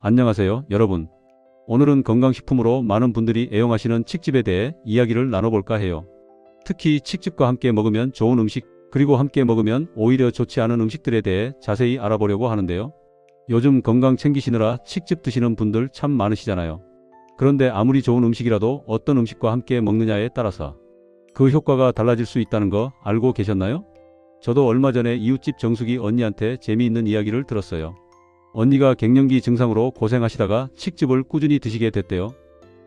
안녕하세요, 여러분. 오늘은 건강식품으로 많은 분들이 애용하시는 칡즙에 대해 이야기를 나눠볼까 해요. 특히 칡즙과 함께 먹으면 좋은 음식, 그리고 함께 먹으면 오히려 좋지 않은 음식들에 대해 자세히 알아보려고 하는데요. 요즘 건강 챙기시느라 칡즙 드시는 분들 참 많으시잖아요. 그런데 아무리 좋은 음식이라도 어떤 음식과 함께 먹느냐에 따라서 그 효과가 달라질 수 있다는 거 알고 계셨나요? 저도 얼마 전에 이웃집 정숙이 언니한테 재미있는 이야기를 들었어요. 언니가 갱년기 증상으로 고생하시다가 칡즙을 꾸준히 드시게 됐대요.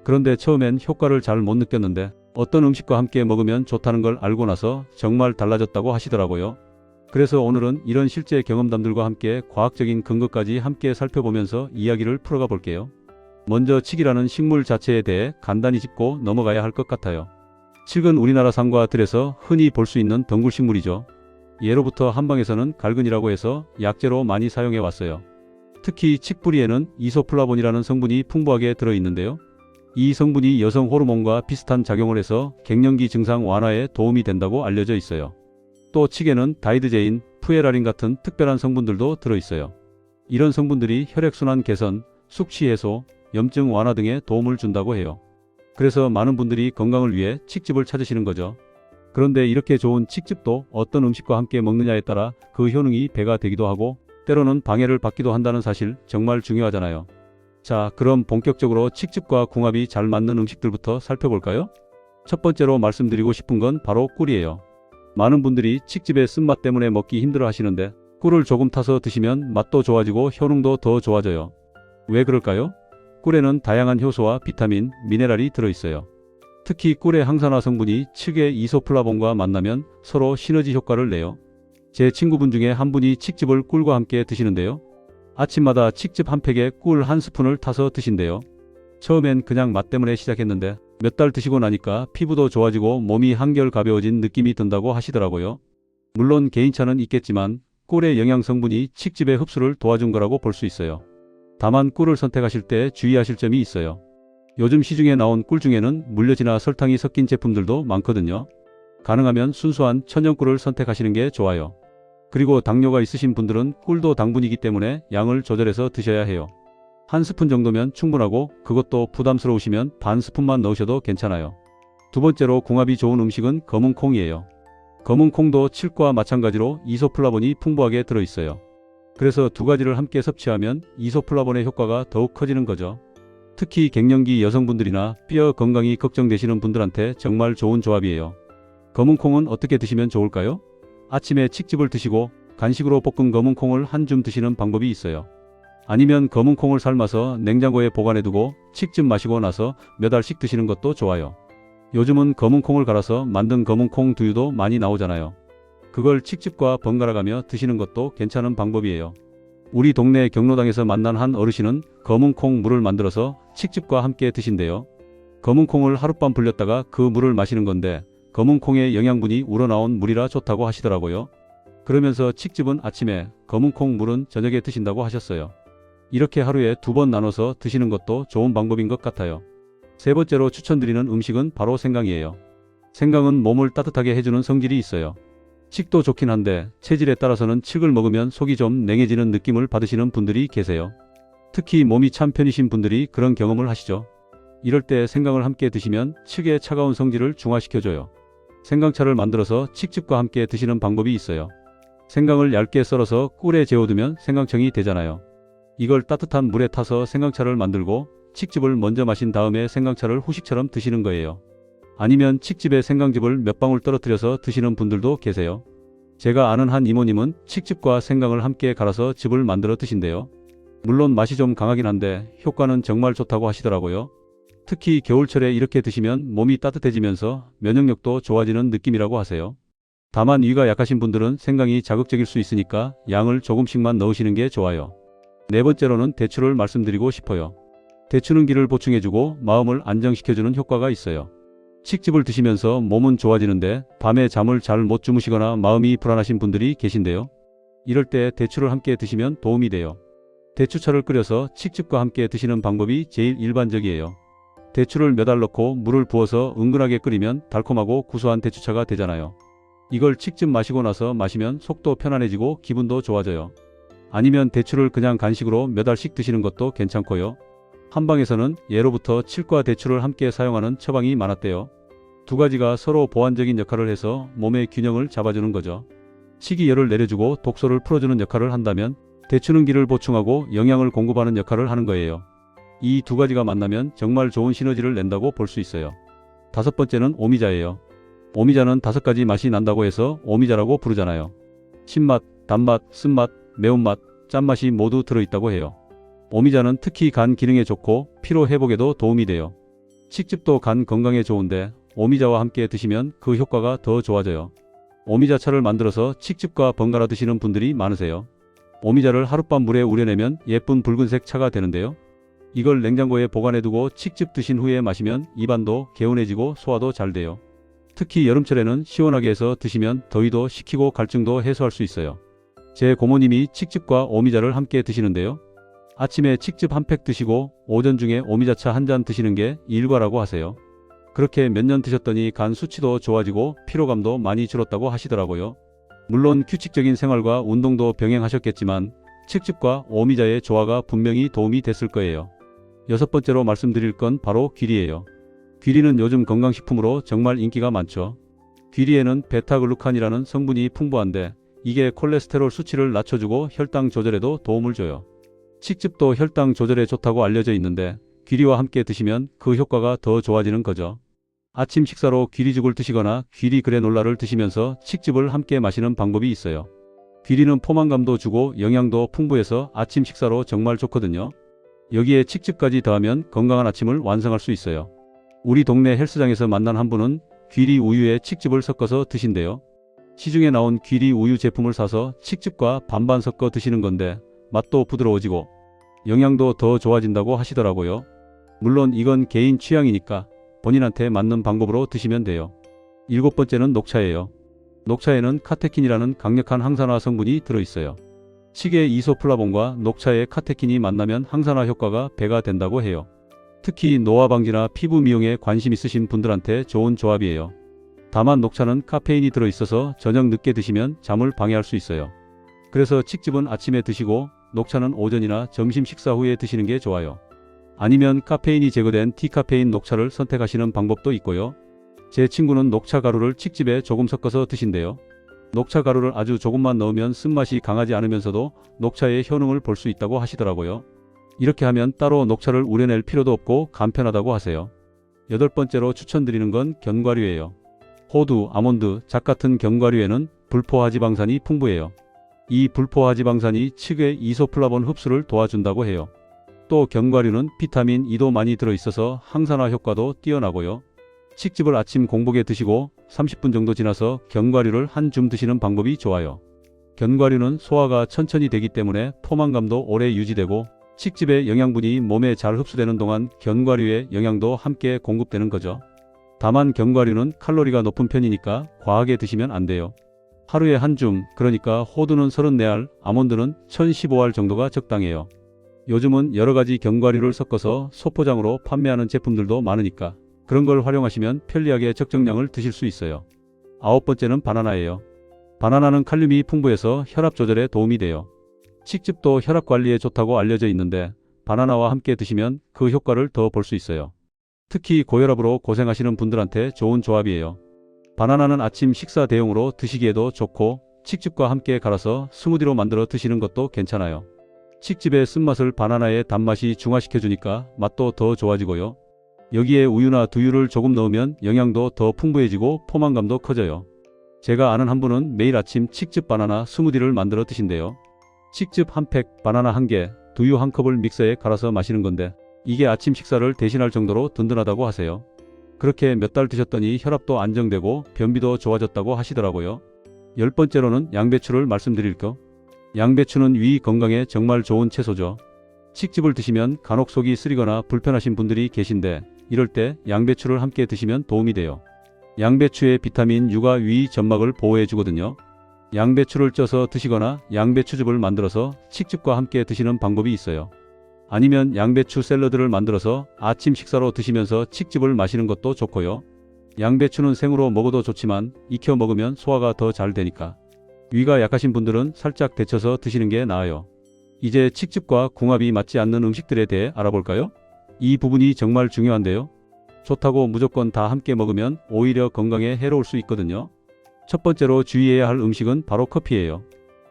그런데 처음엔 효과를 잘 못 느꼈는데 어떤 음식과 함께 먹으면 좋다는 걸 알고 나서 정말 달라졌다고 하시더라고요. 그래서 오늘은 이런 실제 경험담들과 함께 과학적인 근거까지 함께 살펴보면서 이야기를 풀어가 볼게요. 먼저 칡이라는 식물 자체에 대해 간단히 짚고 넘어가야 할 것 같아요. 칡은 우리나라 산과 들에서 흔히 볼 수 있는 덩굴식물이죠. 예로부터 한방에서는 갈근이라고 해서 약재로 많이 사용해 왔어요. 특히 칡 뿌리에는 이소플라본이라는 성분이 풍부하게 들어있는데요. 이 성분이 여성 호르몬과 비슷한 작용을 해서 갱년기 증상 완화에 도움이 된다고 알려져 있어요. 또 칡에는 다이드제인, 푸에라린 같은 특별한 성분들도 들어있어요. 이런 성분들이 혈액순환 개선, 숙취 해소, 염증 완화 등에 도움을 준다고 해요. 그래서 많은 분들이 건강을 위해 칡즙을 찾으시는 거죠. 그런데 이렇게 좋은 칡즙도 어떤 음식과 함께 먹느냐에 따라 그 효능이 배가 되기도 하고 때로는 방해를 받기도 한다는 사실 정말 중요하잖아요. 자, 그럼 본격적으로 칡즙과 궁합이 잘 맞는 음식들부터 살펴볼까요? 첫 번째로 말씀드리고 싶은 건 바로 꿀이에요. 많은 분들이 칡즙의 쓴맛 때문에 먹기 힘들어 하시는데 꿀을 조금 타서 드시면 맛도 좋아지고 효능도 더 좋아져요. 왜 그럴까요? 꿀에는 다양한 효소와 비타민, 미네랄이 들어있어요. 특히 꿀의 항산화 성분이 칡의 이소플라본과 만나면 서로 시너지 효과를 내요. 제 친구분 중에 한 분이 칡즙을 꿀과 함께 드시는데요. 아침마다 칡즙 한 팩에 꿀 한 스푼을 타서 드신대요. 처음엔 그냥 맛 때문에 시작했는데 몇 달 드시고 나니까 피부도 좋아지고 몸이 한결 가벼워진 느낌이 든다고 하시더라고요. 물론 개인차는 있겠지만 꿀의 영양 성분이 칡즙의 흡수를 도와준 거라고 볼 수 있어요. 다만 꿀을 선택하실 때 주의하실 점이 있어요. 요즘 시중에 나온 꿀 중에는 물엿이나 설탕이 섞인 제품들도 많거든요. 가능하면 순수한 천연꿀을 선택하시는 게 좋아요. 그리고 당뇨가 있으신 분들은 꿀도 당분이기 때문에 양을 조절해서 드셔야 해요. 한 스푼 정도면 충분하고 그것도 부담스러우시면 반 스푼만 넣으셔도 괜찮아요. 두 번째로 궁합이 좋은 음식은 검은 콩이에요. 검은 콩도 칡과 마찬가지로 이소플라본이 풍부하게 들어있어요. 그래서 두 가지를 함께 섭취하면 이소플라본의 효과가 더욱 커지는 거죠. 특히 갱년기 여성분들이나 뼈 건강이 걱정되시는 분들한테 정말 좋은 조합이에요. 검은 콩은 어떻게 드시면 좋을까요? 아침에 칡즙을 드시고 간식으로 볶은 검은 콩을 한 줌 드시는 방법이 있어요. 아니면 검은 콩을 삶아서 냉장고에 보관해두고 칡즙 마시고 나서 몇 알씩 드시는 것도 좋아요. 요즘은 검은 콩을 갈아서 만든 검은 콩 두유도 많이 나오잖아요. 그걸 칡즙과 번갈아가며 드시는 것도 괜찮은 방법이에요. 우리 동네 경로당에서 만난 한 어르신은 검은 콩 물을 만들어서 칡즙과 함께 드신대요. 검은 콩을 하룻밤 불렸다가 그 물을 마시는 건데 검은 콩의 영양분이 우러나온 물이라 좋다고 하시더라고요. 그러면서 칡즙은 아침에, 검은 콩 물은 저녁에 드신다고 하셨어요. 이렇게 하루에 2번 나눠서 드시는 것도 좋은 방법인 것 같아요. 세 번째로 추천드리는 음식은 바로 생강이에요. 생강은 몸을 따뜻하게 해주는 성질이 있어요. 칡도 좋긴 한데 체질에 따라서는 칡을 먹으면 속이 좀 냉해지는 느낌을 받으시는 분들이 계세요. 특히 몸이 찬 편이신 분들이 그런 경험을 하시죠. 이럴 때 생강을 함께 드시면 칡의 차가운 성질을 중화시켜줘요. 생강차를 만들어서 칡즙과 함께 드시는 방법이 있어요. 생강을 얇게 썰어서 꿀에 재워두면 생강청이 되잖아요. 이걸 따뜻한 물에 타서 생강차를 만들고 칡즙을 먼저 마신 다음에 생강차를 후식처럼 드시는 거예요. 아니면 칡즙에 생강즙을 몇 방울 떨어뜨려서 드시는 분들도 계세요. 제가 아는 한 이모님은 칡즙과 생강을 함께 갈아서 즙을 만들어 드신대요. 물론 맛이 좀 강하긴 한데 효과는 정말 좋다고 하시더라고요. 특히 겨울철에 이렇게 드시면 몸이 따뜻해지면서 면역력도 좋아지는 느낌이라고 하세요. 다만 위가 약하신 분들은 생강이 자극적일 수 있으니까 양을 조금씩만 넣으시는 게 좋아요. 네 번째로는 대추를 말씀드리고 싶어요. 대추는 기를 보충해주고 마음을 안정시켜주는 효과가 있어요. 칡즙을 드시면서 몸은 좋아지는데 밤에 잠을 잘 못 주무시거나 마음이 불안하신 분들이 계신데요. 이럴 때 대추를 함께 드시면 도움이 돼요. 대추차를 끓여서 칡즙과 함께 드시는 방법이 제일 일반적이에요. 대추를 몇 알 넣고 물을 부어서 은근하게 끓이면 달콤하고 구수한 대추차가 되잖아요. 이걸 칡즙 마시고 나서 마시면 속도 편안해지고 기분도 좋아져요. 아니면 대추를 그냥 간식으로 몇 알씩 드시는 것도 괜찮고요. 한방에서는 예로부터 칡과 대추를 함께 사용하는 처방이 많았대요. 두 가지가 서로 보완적인 역할을 해서 몸의 균형을 잡아주는 거죠. 식이열을 내려주고 독소를 풀어주는 역할을 한다면 대추는 기를 보충하고 영양을 공급하는 역할을 하는 거예요. 이 두 가지가 만나면 정말 좋은 시너지를 낸다고 볼 수 있어요. 다섯 번째는 오미자예요. 오미자는 5가지 맛이 난다고 해서 오미자라고 부르잖아요. 신맛, 단맛, 쓴맛, 매운맛, 짠맛이 모두 들어있다고 해요. 오미자는 특히 간 기능에 좋고 피로 회복에도 도움이 돼요. 칡즙도 간 건강에 좋은데 오미자와 함께 드시면 그 효과가 더 좋아져요. 오미자차를 만들어서 칡즙과 번갈아 드시는 분들이 많으세요. 오미자를 하룻밤 물에 우려내면 예쁜 붉은색 차가 되는데요. 이걸 냉장고에 보관해두고 칡즙 드신 후에 마시면 입안도 개운해지고 소화도 잘 돼요. 특히 여름철에는 시원하게 해서 드시면 더위도 식히고 갈증도 해소할 수 있어요. 제 고모님이 칡즙과 오미자를 함께 드시는데요. 아침에 칡즙 한 팩 드시고 오전 중에 오미자차 한 잔 드시는 게 일과라고 하세요. 그렇게 몇 년 드셨더니 간 수치도 좋아지고 피로감도 많이 줄었다고 하시더라고요. 물론 규칙적인 생활과 운동도 병행하셨겠지만 칡즙과 오미자의 조화가 분명히 도움이 됐을 거예요. 여섯 번째로 말씀드릴 건 바로 귀리예요. 귀리는 요즘 건강식품으로 정말 인기가 많죠. 귀리에는 베타글루칸이라는 성분이 풍부한데 이게 콜레스테롤 수치를 낮춰주고 혈당 조절에도 도움을 줘요. 칡즙도 혈당 조절에 좋다고 알려져 있는데 귀리와 함께 드시면 그 효과가 더 좋아지는 거죠. 아침 식사로 귀리죽을 드시거나 귀리 그래놀라를 드시면서 칡즙을 함께 마시는 방법이 있어요. 귀리는 포만감도 주고 영양도 풍부해서 아침 식사로 정말 좋거든요. 여기에 칡즙까지 더하면 건강한 아침을 완성할 수 있어요. 우리 동네 헬스장에서 만난 한 분은 귀리 우유에 칡즙을 섞어서 드신대요. 시중에 나온 귀리 우유 제품을 사서 칡즙과 반반 섞어 드시는 건데 맛도 부드러워지고 영양도 더 좋아진다고 하시더라고요. 물론 이건 개인 취향이니까 본인한테 맞는 방법으로 드시면 돼요. 일곱 번째는 녹차예요. 녹차에는 카테킨이라는 강력한 항산화 성분이 들어있어요. 칡의 이소플라본과 녹차의 카테킨이 만나면 항산화 효과가 배가 된다고 해요. 특히 노화 방지나 피부 미용에 관심 있으신 분들한테 좋은 조합이에요. 다만 녹차는 카페인이 들어있어서 저녁 늦게 드시면 잠을 방해할 수 있어요. 그래서 칡즙은 아침에 드시고 녹차는 오전이나 점심 식사 후에 드시는 게 좋아요. 아니면 카페인이 제거된 디카페인 녹차를 선택하시는 방법도 있고요. 제 친구는 녹차 가루를 칡즙에 조금 섞어서 드신대요. 녹차 가루를 아주 조금만 넣으면 쓴맛이 강하지 않으면서도 녹차의 효능을 볼 수 있다고 하시더라고요. 이렇게 하면 따로 녹차를 우려낼 필요도 없고 간편하다고 하세요. 여덟 번째로 추천드리는 건 견과류예요. 호두, 아몬드, 잣 같은 견과류에는 불포화지방산이 풍부해요. 이 불포화지방산이 칡의 이소플라본 흡수를 도와준다고 해요. 또 견과류는 비타민 E도 많이 들어있어서 항산화 효과도 뛰어나고요. 칡즙을 아침 공복에 드시고 30분 정도 지나서 견과류를 한 줌 드시는 방법이 좋아요. 견과류는 소화가 천천히 되기 때문에 포만감도 오래 유지되고 칡즙의 영양분이 몸에 잘 흡수되는 동안 견과류의 영양도 함께 공급되는 거죠. 다만 견과류는 칼로리가 높은 편이니까 과하게 드시면 안 돼요. 하루에 한 줌, 그러니까 호두는 34알, 아몬드는 1015알 정도가 적당해요. 요즘은 여러가지 견과류를 섞어서 소포장으로 판매하는 제품들도 많으니까 그런 걸 활용하시면 편리하게 적정량을 드실 수 있어요. 아홉 번째는 바나나예요. 바나나는 칼륨이 풍부해서 혈압 조절에 도움이 돼요. 칡즙도 혈압 관리에 좋다고 알려져 있는데 바나나와 함께 드시면 그 효과를 더 볼 수 있어요. 특히 고혈압으로 고생하시는 분들한테 좋은 조합이에요. 바나나는 아침 식사 대용으로 드시기에도 좋고 칡즙과 함께 갈아서 스무디로 만들어 드시는 것도 괜찮아요. 칡즙의 쓴맛을 바나나의 단맛이 중화시켜주니까 맛도 더 좋아지고요. 여기에 우유나 두유를 조금 넣으면 영양도 더 풍부해지고 포만감도 커져요. 제가 아는 한 분은 매일 아침 칡즙 바나나 스무디를 만들어 드신대요. 칡즙 한 팩, 바나나 한 개, 두유 한 컵을 믹서에 갈아서 마시는 건데 이게 아침 식사를 대신할 정도로 든든하다고 하세요. 그렇게 몇 달 드셨더니 혈압도 안정되고 변비도 좋아졌다고 하시더라고요. 열 번째로는 양배추를 말씀드릴게요. 양배추는 위 건강에 정말 좋은 채소죠. 칡즙을 드시면 간혹 속이 쓰리거나 불편하신 분들이 계신데 이럴 때 양배추를 함께 드시면 도움이 돼요. 양배추의 비타민 U가 위 점막을 보호해 주거든요. 양배추를 쪄서 드시거나 양배추즙을 만들어서 칡즙과 함께 드시는 방법이 있어요. 아니면 양배추 샐러드를 만들어서 아침 식사로 드시면서 칡즙을 마시는 것도 좋고요. 양배추는 생으로 먹어도 좋지만 익혀 먹으면 소화가 더 잘 되니까 위가 약하신 분들은 살짝 데쳐서 드시는 게 나아요. 이제 칡즙과 궁합이 맞지 않는 음식들에 대해 알아볼까요? 이 부분이 정말 중요한데요. 좋다고 무조건 다 함께 먹으면 오히려 건강에 해로울 수 있거든요. 첫 번째로 주의해야 할 음식은 바로 커피예요.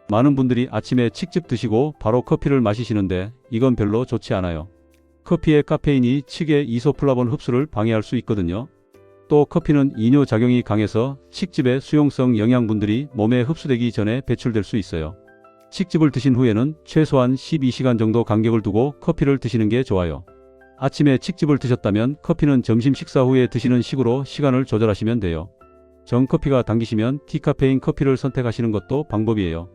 많은 분들이 아침에 칡즙 드시고 바로 커피를 마시시는데 이건 별로 좋지 않아요. 커피의 카페인이 칡의 이소플라본 흡수를 방해할 수 있거든요. 또 커피는 이뇨작용이 강해서 칡즙의 수용성 영양분들이 몸에 흡수되기 전에 배출될 수 있어요. 칡즙을 드신 후에는 최소한 12시간 정도 간격을 두고 커피를 드시는 게 좋아요. 아침에 칡즙을 드셨다면 커피는 점심 식사 후에 드시는 식으로 시간을 조절하시면 돼요. 정커피가 당기시면 디카페인 커피를 선택하시는 것도 방법이에요.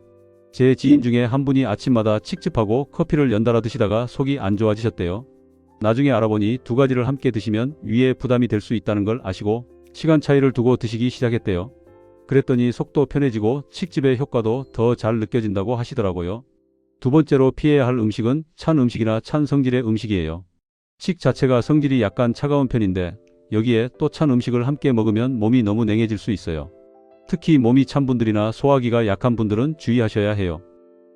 제 지인 중에 한 분이 아침마다 칡즙하고 커피를 연달아 드시다가 속이 안 좋아지셨대요. 나중에 알아보니 두 가지를 함께 드시면 위에 부담이 될 수 있다는 걸 아시고 시간 차이를 두고 드시기 시작했대요. 그랬더니 속도 편해지고 칡즙의 효과도 더 잘 느껴진다고 하시더라고요. 두 번째로 피해야 할 음식은 찬 음식이나 찬 성질의 음식이에요. 칡 자체가 성질이 약간 차가운 편인데 여기에 또 찬 음식을 함께 먹으면 몸이 너무 냉해질 수 있어요. 특히 몸이 찬 분들이나 소화기가 약한 분들은 주의하셔야 해요.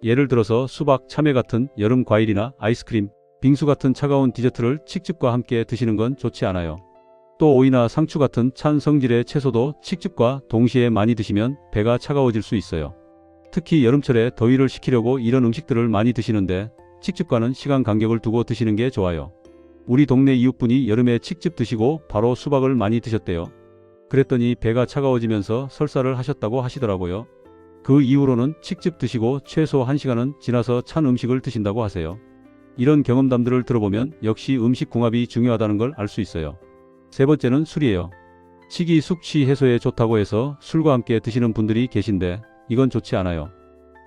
예를 들어서 수박, 참외 같은 여름 과일이나 아이스크림, 빙수 같은 차가운 디저트를 칡즙과 함께 드시는 건 좋지 않아요. 또 오이나 상추 같은 찬 성질의 채소도 칡즙과 동시에 많이 드시면 배가 차가워질 수 있어요. 특히 여름철에 더위를 식히려고 이런 음식들을 많이 드시는데 칡즙과는 시간 간격을 두고 드시는 게 좋아요. 우리 동네 이웃분이 여름에 칡즙 드시고 바로 수박을 많이 드셨대요. 그랬더니 배가 차가워지면서 설사를 하셨다고 하시더라고요. 그 이후로는 칡즙 드시고 최소 1시간은 지나서 찬 음식을 드신다고 하세요. 이런 경험담들을 들어보면 역시 음식 궁합이 중요하다는 걸 알 수 있어요. 세 번째는 술이에요. 칡이 숙취 해소에 좋다고 해서 술과 함께 드시는 분들이 계신데 이건 좋지 않아요.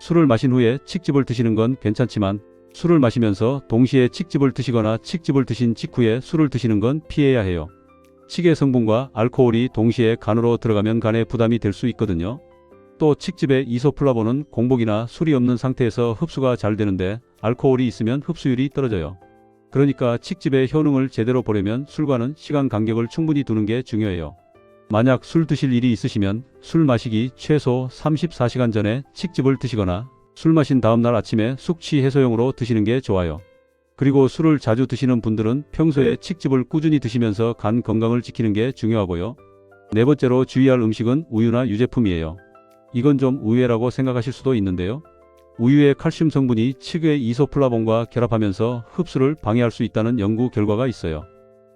술을 마신 후에 칡즙을 드시는 건 괜찮지만 술을 마시면서 동시에 칡즙을 드시거나 칡즙을 드신 직후에 술을 드시는 건 피해야 해요. 칡의 성분과 알코올이 동시에 간으로 들어가면 간에 부담이 될 수 있거든요. 또 칡즙의 이소플라본은 공복이나 술이 없는 상태에서 흡수가 잘 되는데 알코올이 있으면 흡수율이 떨어져요. 그러니까 칡즙의 효능을 제대로 보려면 술과는 시간 간격을 충분히 두는 게 중요해요. 만약 술 드실 일이 있으시면 술 마시기 최소 34시간 전에 칡즙을 드시거나 술 마신 다음날 아침에 숙취 해소용으로 드시는 게 좋아요. 그리고 술을 자주 드시는 분들은 평소에 칡즙을 꾸준히 드시면서 간 건강을 지키는 게 중요하고요. 네 번째로 주의할 음식은 우유나 유제품이에요. 이건 좀 의외라고 생각하실 수도 있는데요. 우유의 칼슘 성분이 칡의 이소플라본과 결합하면서 흡수를 방해할 수 있다는 연구 결과가 있어요.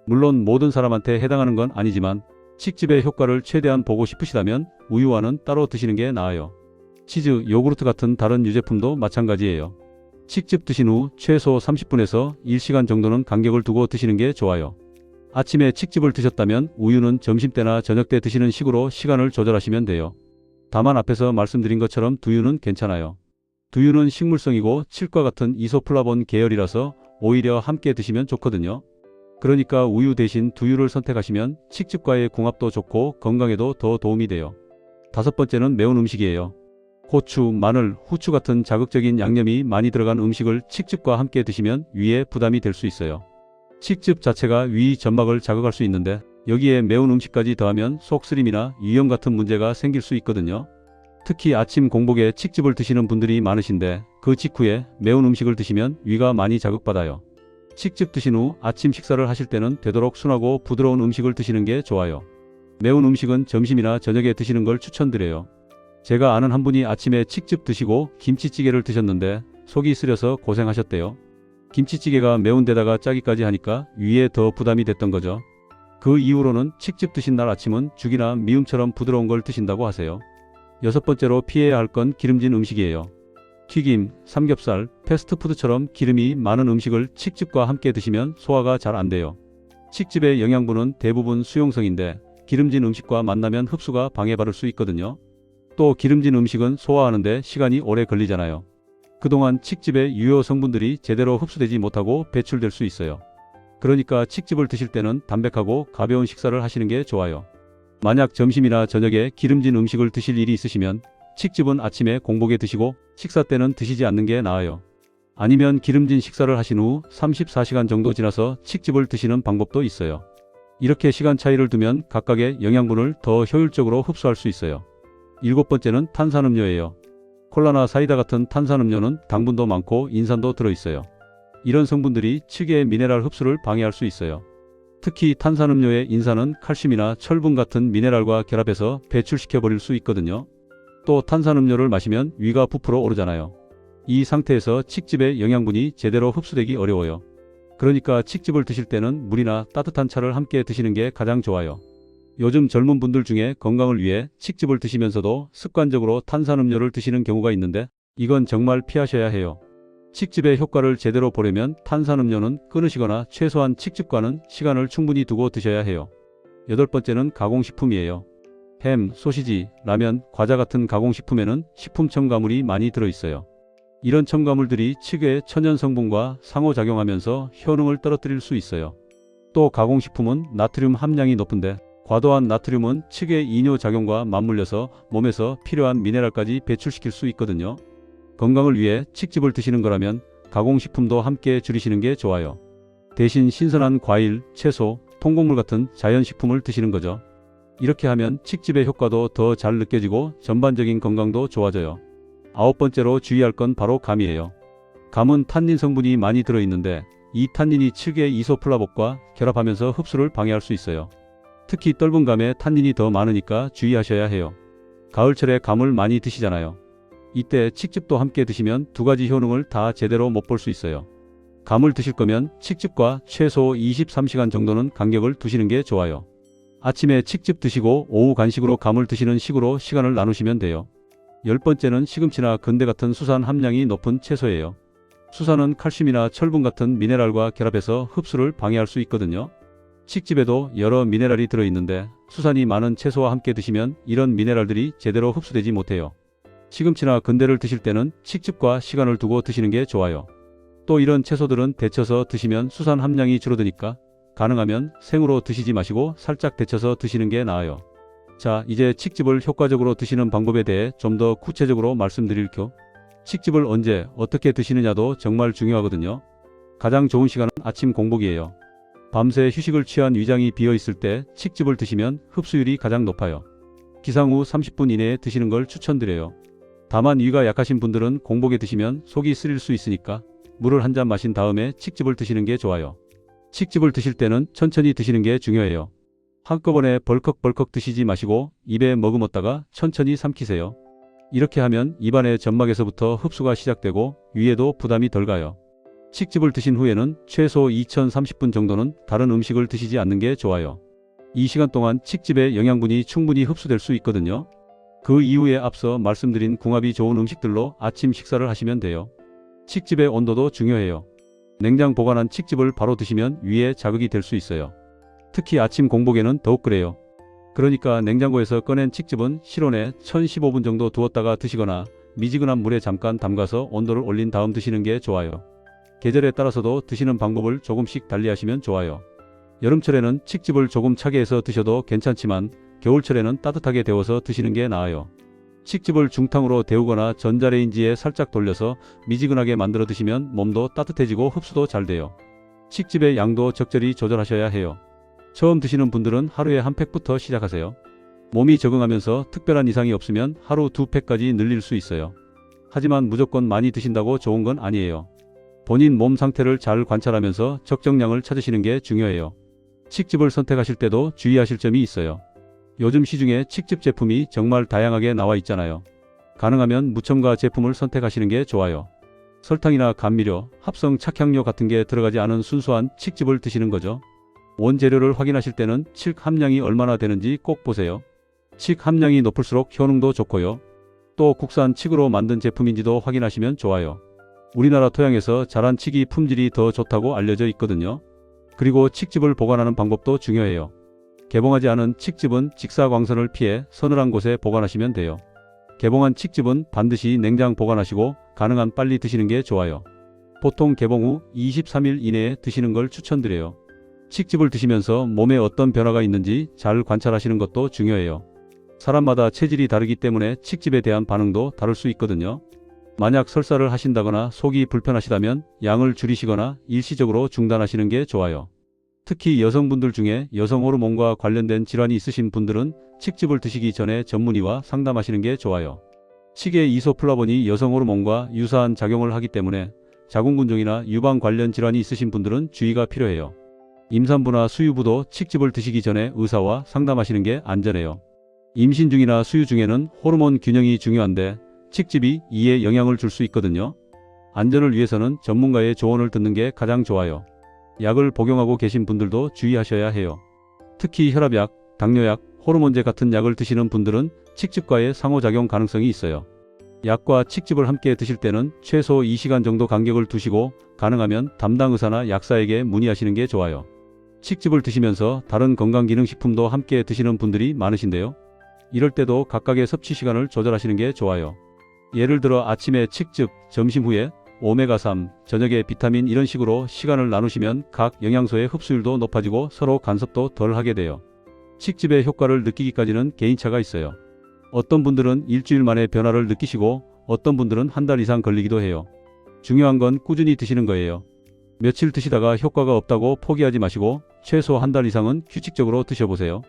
물론 모든 사람한테 해당하는 건 아니지만 칡즙의 효과를 최대한 보고 싶으시다면 우유와는 따로 드시는 게 나아요. 치즈, 요구르트 같은 다른 유제품도 마찬가지예요. 칡즙 드신 후 최소 30분에서 1시간 정도는 간격을 두고 드시는 게 좋아요. 아침에 칡즙을 드셨다면 우유는 점심때나 저녁때 드시는 식으로 시간을 조절하시면 돼요. 다만 앞에서 말씀드린 것처럼 두유는 괜찮아요. 두유는 식물성이고 칡과 같은 이소플라본 계열이라서 오히려 함께 드시면 좋거든요. 그러니까 우유 대신 두유를 선택하시면 칡즙과의 궁합도 좋고 건강에도 더 도움이 돼요. 다섯 번째는 매운 음식이에요. 고추, 마늘, 후추 같은 자극적인 양념이 많이 들어간 음식을 칡즙과 함께 드시면 위에 부담이 될 수 있어요. 칡즙 자체가 위 점막을 자극할 수 있는데 여기에 매운 음식까지 더하면 속쓰림이나 위염 같은 문제가 생길 수 있거든요. 특히 아침 공복에 칡즙을 드시는 분들이 많으신데 그 직후에 매운 음식을 드시면 위가 많이 자극받아요. 칡즙 드신 후 아침 식사를 하실 때는 되도록 순하고 부드러운 음식을 드시는 게 좋아요. 매운 음식은 점심이나 저녁에 드시는 걸 추천드려요. 제가 아는 한 분이 아침에 칡즙 드시고 김치찌개를 드셨는데 속이 쓰려서 고생하셨대요. 김치찌개가 매운 데다가 짜기까지 하니까 위에 더 부담이 됐던 거죠. 그 이후로는 칡즙 드신 날 아침은 죽이나 미음처럼 부드러운 걸 드신다고 하세요. 여섯 번째로 피해야 할 건 기름진 음식이에요. 튀김, 삼겹살, 패스트푸드처럼 기름이 많은 음식을 칡즙과 함께 드시면 소화가 잘 안 돼요. 칡즙의 영양분은 대부분 수용성인데 기름진 음식과 만나면 흡수가 방해받을 수 있거든요. 또 기름진 음식은 소화하는데 시간이 오래 걸리잖아요. 그동안 칡즙의 유효 성분들이 제대로 흡수되지 못하고 배출될 수 있어요. 그러니까 칡즙을 드실 때는 담백하고 가벼운 식사를 하시는 게 좋아요. 만약 점심이나 저녁에 기름진 음식을 드실 일이 있으시면 칡즙은 아침에 공복에 드시고 식사 때는 드시지 않는 게 나아요. 아니면 기름진 식사를 하신 후 34시간 정도 지나서 칡즙을 드시는 방법도 있어요. 이렇게 시간 차이를 두면 각각의 영양분을 더 효율적으로 흡수할 수 있어요. 일곱 번째는 탄산음료예요. 콜라나 사이다 같은 탄산음료는 당분도 많고 인산도 들어있어요. 이런 성분들이 측의 미네랄 흡수를 방해할 수 있어요. 특히 탄산음료의 인산은 칼슘이나 철분 같은 미네랄과 결합해서 배출시켜버릴 수 있거든요. 또 탄산음료를 마시면 위가 부풀어 오르잖아요. 이 상태에서 칡즙의 영양분이 제대로 흡수되기 어려워요. 그러니까 칡즙을 드실 때는 물이나 따뜻한 차를 함께 드시는 게 가장 좋아요. 요즘 젊은 분들 중에 건강을 위해 칡즙을 드시면서도 습관적으로 탄산음료를 드시는 경우가 있는데 이건 정말 피하셔야 해요. 칡즙의 효과를 제대로 보려면 탄산음료는 끊으시거나 최소한 칡즙과는 시간을 충분히 두고 드셔야 해요. 8번째는 가공식품이에요. 햄, 소시지, 라면, 과자 같은 가공식품에는 식품 첨가물이 많이 들어있어요. 이런 첨가물들이 칡의 천연 성분과 상호작용하면서 효능을 떨어뜨릴 수 있어요. 또 가공식품은 나트륨 함량이 높은데 과도한 나트륨은 칡의 이뇨작용과 맞물려서 몸에서 필요한 미네랄까지 배출시킬 수 있거든요. 건강을 위해 칡즙을 드시는 거라면 가공식품도 함께 줄이시는 게 좋아요. 대신 신선한 과일, 채소, 통곡물 같은 자연식품을 드시는 거죠. 이렇게 하면 칡즙의 효과도 더 잘 느껴지고 전반적인 건강도 좋아져요. 9번째로 주의할 건 바로 감이에요. 감은 탄닌 성분이 많이 들어있는데 이 탄닌이 칡의 이소플라복과 결합하면서 흡수를 방해할 수 있어요. 특히 떫은 감에 탄닌이 더 많으니까 주의하셔야 해요. 가을철에 감을 많이 드시잖아요. 이때 칡즙도 함께 드시면 두 가지 효능을 다 제대로 못 볼 수 있어요. 감을 드실 거면 칡즙과 최소 23시간 정도는 간격을 두시는 게 좋아요. 아침에 칡즙 드시고 오후 간식으로 감을 드시는 식으로 시간을 나누시면 돼요. 10번째는 시금치나 건대 같은 수산 함량이 높은 채소예요. 수산은 칼슘이나 철분 같은 미네랄과 결합해서 흡수를 방해할 수 있거든요. 칡즙에도 여러 미네랄이 들어있는데 수산이 많은 채소와 함께 드시면 이런 미네랄들이 제대로 흡수되지 못해요. 시금치나 건대를 드실 때는 칡즙과 시간을 두고 드시는 게 좋아요. 또 이런 채소들은 데쳐서 드시면 수산 함량이 줄어드니까 가능하면 생으로 드시지 마시고 살짝 데쳐서 드시는 게 나아요. 자, 이제 칡즙을 효과적으로 드시는 방법에 대해 좀 더 구체적으로 말씀드릴게요. 칡즙을 언제 어떻게 드시느냐도 정말 중요하거든요. 가장 좋은 시간은 아침 공복이에요. 밤새 휴식을 취한 위장이 비어있을 때 칡즙을 드시면 흡수율이 가장 높아요. 기상 후 30분 이내에 드시는 걸 추천드려요. 다만 위가 약하신 분들은 공복에 드시면 속이 쓰릴 수 있으니까 물을 한 잔 마신 다음에 칡즙을 드시는 게 좋아요. 칡즙을 드실 때는 천천히 드시는 게 중요해요. 한꺼번에 벌컥벌컥 드시지 마시고 입에 머금었다가 천천히 삼키세요. 이렇게 하면 입안의 점막에서부터 흡수가 시작되고 위에도 부담이 덜 가요. 칡즙을 드신 후에는 최소 2030분 정도는 다른 음식을 드시지 않는 게 좋아요. 이 시간 동안 칡즙의 영양분이 충분히 흡수될 수 있거든요. 그 이후에 앞서 말씀드린 궁합이 좋은 음식들로 아침 식사를 하시면 돼요. 칡즙의 온도도 중요해요. 냉장 보관한 칡즙을 바로 드시면 위에 자극이 될 수 있어요. 특히 아침 공복에는 더욱 그래요. 그러니까 냉장고에서 꺼낸 칡즙은 실온에 1015분 정도 두었다가 드시거나 미지근한 물에 잠깐 담가서 온도를 올린 다음 드시는 게 좋아요. 계절에 따라서도 드시는 방법을 조금씩 달리하시면 좋아요. 여름철에는 칡즙을 조금 차게 해서 드셔도 괜찮지만 겨울철에는 따뜻하게 데워서 드시는 게 나아요. 칡즙을 중탕으로 데우거나 전자레인지에 살짝 돌려서 미지근하게 만들어 드시면 몸도 따뜻해지고 흡수도 잘 돼요. 칡즙의 양도 적절히 조절하셔야 해요. 처음 드시는 분들은 하루에 한 팩부터 시작하세요. 몸이 적응하면서 특별한 이상이 없으면 하루 2팩까지 늘릴 수 있어요. 하지만 무조건 많이 드신다고 좋은 건 아니에요. 본인 몸 상태를 잘 관찰하면서 적정량을 찾으시는 게 중요해요. 칡즙을 선택하실 때도 주의하실 점이 있어요. 요즘 시중에 칡즙 제품이 정말 다양하게 나와 있잖아요. 가능하면 무첨가 제품을 선택하시는 게 좋아요. 설탕이나 감미료, 합성 착향료 같은 게 들어가지 않은 순수한 칡즙을 드시는 거죠. 원재료를 확인하실 때는 칡 함량이 얼마나 되는지 꼭 보세요. 칡 함량이 높을수록 효능도 좋고요. 또 국산 칡으로 만든 제품인지도 확인하시면 좋아요. 우리나라 토양에서 자란 칡이 품질이 더 좋다고 알려져 있거든요. 그리고 칡즙을 보관하는 방법도 중요해요. 개봉하지 않은 칡즙은 직사광선을 피해 서늘한 곳에 보관하시면 돼요. 개봉한 칡즙은 반드시 냉장 보관하시고 가능한 빨리 드시는 게 좋아요. 보통 개봉 후 23일 이내에 드시는 걸 추천드려요. 칡즙을 드시면서 몸에 어떤 변화가 있는지 잘 관찰하시는 것도 중요해요. 사람마다 체질이 다르기 때문에 칡즙에 대한 반응도 다를 수 있거든요. 만약 설사를 하신다거나 속이 불편하시다면 양을 줄이시거나 일시적으로 중단하시는 게 좋아요. 특히 여성분들 중에 여성 호르몬과 관련된 질환이 있으신 분들은 칡즙을 드시기 전에 전문의와 상담하시는 게 좋아요. 칡의 이소플라본이 여성 호르몬과 유사한 작용을 하기 때문에 자궁근종이나 유방 관련 질환이 있으신 분들은 주의가 필요해요. 임산부나 수유부도 칡즙을 드시기 전에 의사와 상담하시는 게 안전해요. 임신 중이나 수유 중에는 호르몬 균형이 중요한데 칡즙이 이에 영향을 줄 수 있거든요. 안전을 위해서는 전문가의 조언을 듣는 게 가장 좋아요. 약을 복용하고 계신 분들도 주의하셔야 해요. 특히 혈압약, 당뇨약, 호르몬제 같은 약을 드시는 분들은 칡즙과의 상호작용 가능성이 있어요. 약과 칡즙을 함께 드실 때는 최소 2시간 정도 간격을 두시고 가능하면 담당 의사나 약사에게 문의하시는 게 좋아요. 칡즙을 드시면서 다른 건강기능식품도 함께 드시는 분들이 많으신데요. 이럴 때도 각각의 섭취 시간을 조절하시는 게 좋아요. 예를 들어 아침에 칡즙, 점심 후에 오메가3, 저녁에 비타민 이런 식으로 시간을 나누시면 각 영양소의 흡수율도 높아지고 서로 간섭도 덜 하게 돼요. 칡즙의 효과를 느끼기까지는 개인차가 있어요. 어떤 분들은 일주일 만에 변화를 느끼시고 어떤 분들은 한 달 이상 걸리기도 해요. 중요한 건 꾸준히 드시는 거예요. 며칠 드시다가 효과가 없다고 포기하지 마시고 최소 한 달 이상은 규칙적으로 드셔보세요.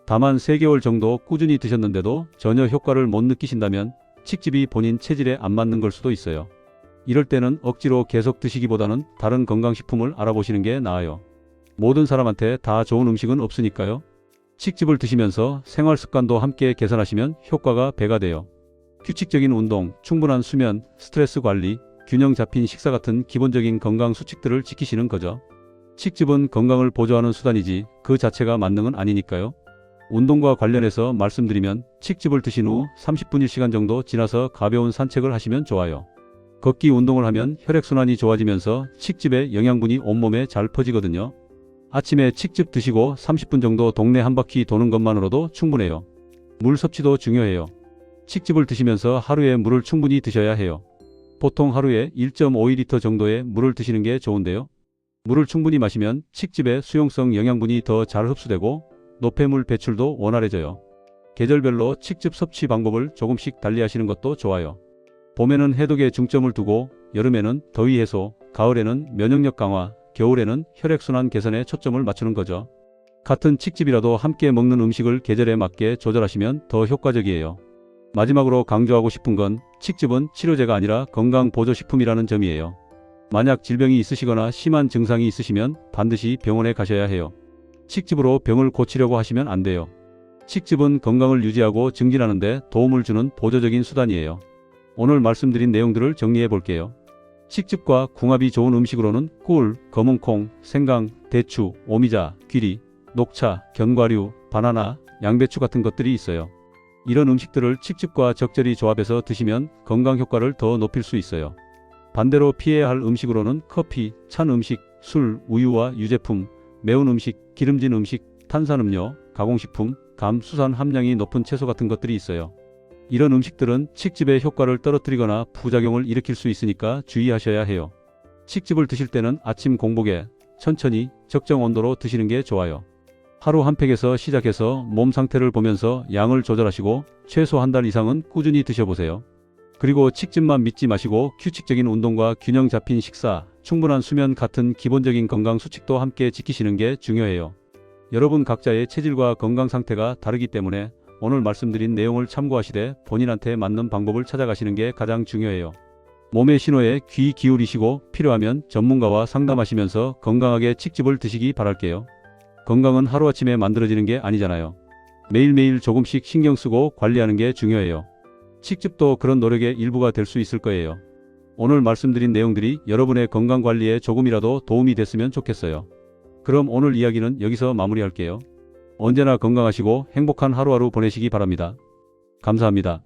다만 3개월 정도 꾸준히 드셨는데도 전혀 효과를 못 느끼신다면 칡즙이 본인 체질에 안 맞는 걸 수도 있어요. 이럴 때는 억지로 계속 드시기보다는 다른 건강식품을 알아보시는 게 나아요. 모든 사람한테 다 좋은 음식은 없으니까요. 칡즙을 드시면서 생활 습관도 함께 개선하시면 효과가 배가 돼요. 규칙적인 운동, 충분한 수면, 스트레스 관리, 균형 잡힌 식사 같은 기본적인 건강 수칙들을 지키시는 거죠. 칡즙은 건강을 보조하는 수단이지 그 자체가 만능은 아니니까요. 운동과 관련해서 말씀드리면 칡즙을 드신 후 30분 1시간 정도 지나서 가벼운 산책을 하시면 좋아요. 걷기 운동을 하면 혈액순환이 좋아지면서 칡즙의 영양분이 온몸에 잘 퍼지거든요. 아침에 칡즙 드시고 30분 정도 동네 한 바퀴 도는 것만으로도 충분해요. 물 섭취도 중요해요. 칡즙을 드시면서 하루에 물을 충분히 드셔야 해요. 보통 하루에 1.5리터 정도의 물을 드시는 게 좋은데요. 물을 충분히 마시면 칡즙의 수용성 영양분이 더 잘 흡수되고 노폐물 배출도 원활해져요. 계절별로 칡즙 섭취 방법을 조금씩 달리하시는 것도 좋아요. 봄에는 해독에 중점을 두고 여름에는 더위 해소, 가을에는 면역력 강화, 겨울에는 혈액순환 개선에 초점을 맞추는 거죠. 같은 칡즙이라도 함께 먹는 음식을 계절에 맞게 조절하시면 더 효과적이에요. 마지막으로 강조하고 싶은 건 칡즙은 치료제가 아니라 건강보조식품이라는 점이에요. 만약 질병이 있으시거나 심한 증상이 있으시면 반드시 병원에 가셔야 해요. 칡즙으로 병을 고치려고 하시면 안 돼요. 칡즙은 건강을 유지하고 증진하는 데 도움을 주는 보조적인 수단이에요. 오늘 말씀드린 내용들을 정리해 볼게요. 칡즙과 궁합이 좋은 음식으로는 꿀, 검은콩, 생강, 대추, 오미자, 귀리, 녹차, 견과류, 바나나, 양배추 같은 것들이 있어요. 이런 음식들을 칡즙과 적절히 조합해서 드시면 건강 효과를 더 높일 수 있어요. 반대로 피해야 할 음식으로는 커피, 찬 음식, 술, 우유와 유제품, 매운 음식, 기름진 음식, 탄산음료, 가공식품, 감, 수산 함량이 높은 채소 같은 것들이 있어요. 이런 음식들은 칡즙의 효과를 떨어뜨리거나 부작용을 일으킬 수 있으니까 주의하셔야 해요. 칡즙을 드실 때는 아침 공복에 천천히 적정 온도로 드시는 게 좋아요. 하루 한 팩에서 시작해서 몸 상태를 보면서 양을 조절하시고 최소 한 달 이상은 꾸준히 드셔보세요. 그리고 칡즙만 믿지 마시고 규칙적인 운동과 균형 잡힌 식사, 충분한 수면 같은 기본적인 건강 수칙도 함께 지키시는 게 중요해요. 여러분 각자의 체질과 건강 상태가 다르기 때문에 오늘 말씀드린 내용을 참고하시되 본인한테 맞는 방법을 찾아가시는 게 가장 중요해요. 몸의 신호에 귀 기울이시고 필요하면 전문가와 상담하시면서 건강하게 칡즙을 드시기 바랄게요. 건강은 하루아침에 만들어지는 게 아니잖아요. 매일매일 조금씩 신경 쓰고 관리하는 게 중요해요. 칡즙도 그런 노력의 일부가 될 수 있을 거예요. 오늘 말씀드린 내용들이 여러분의 건강관리에 조금이라도 도움이 됐으면 좋겠어요. 그럼 오늘 이야기는 여기서 마무리할게요. 언제나 건강하시고 행복한 하루하루 보내시기 바랍니다. 감사합니다.